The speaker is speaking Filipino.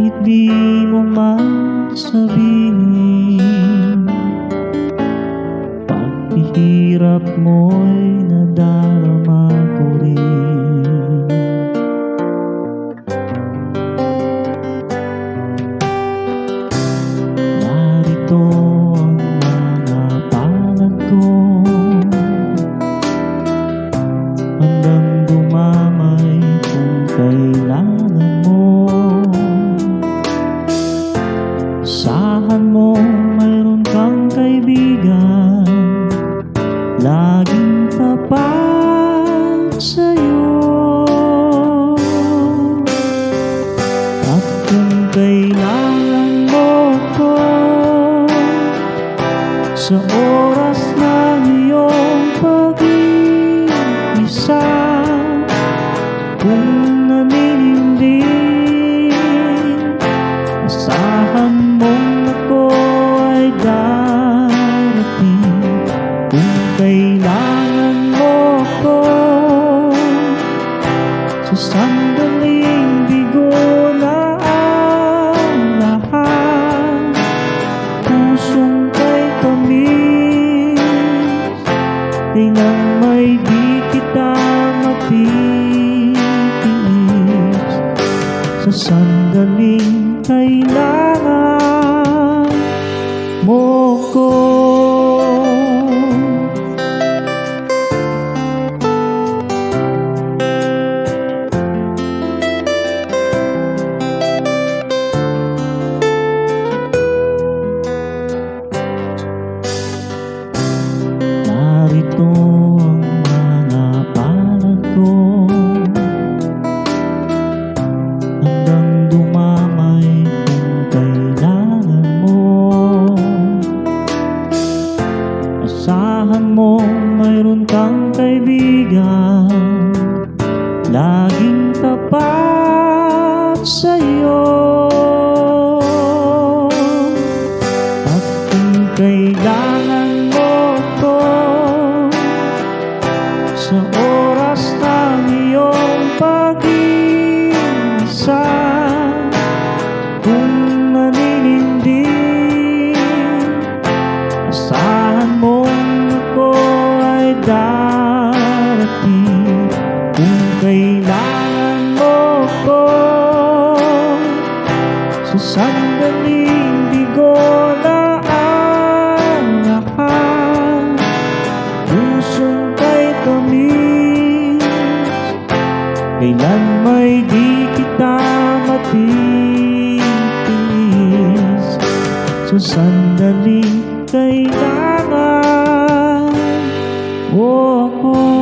Kahit di mo man sabihin, paghihirap mo'y nadarama ko rin. Narito ang mga palad ko, handang dumamay kung kailangan mo. Asahan mo mayroon kang kaibigan, laging tapat sa'yo. At kung kailangan mo ko sa oras ng iyong pag-iisa, kung nanininding, asahan mong ako ay darating. Kung kailangan mo ko sa sandaling bigo na ang lahat, pusong kay tamis, kailan may di kita matitiis. Sa sandaling kailangan mo ko. Narito ang mga palad ko, handang dumamay kung kailangan mo. Asahan mo mayroon kang kaibigan, laging tapat sa'yo. At kung kailangan mo ko sa oras ng iyong pag-iisa, kung nanininding, asahan mong ako ay darating. Kung kailangan mo ko sa sandaling bigo na ang lahat, pusong kay tamis, kailan may di kita matitiis. Sa sandaling kailangan mo ako.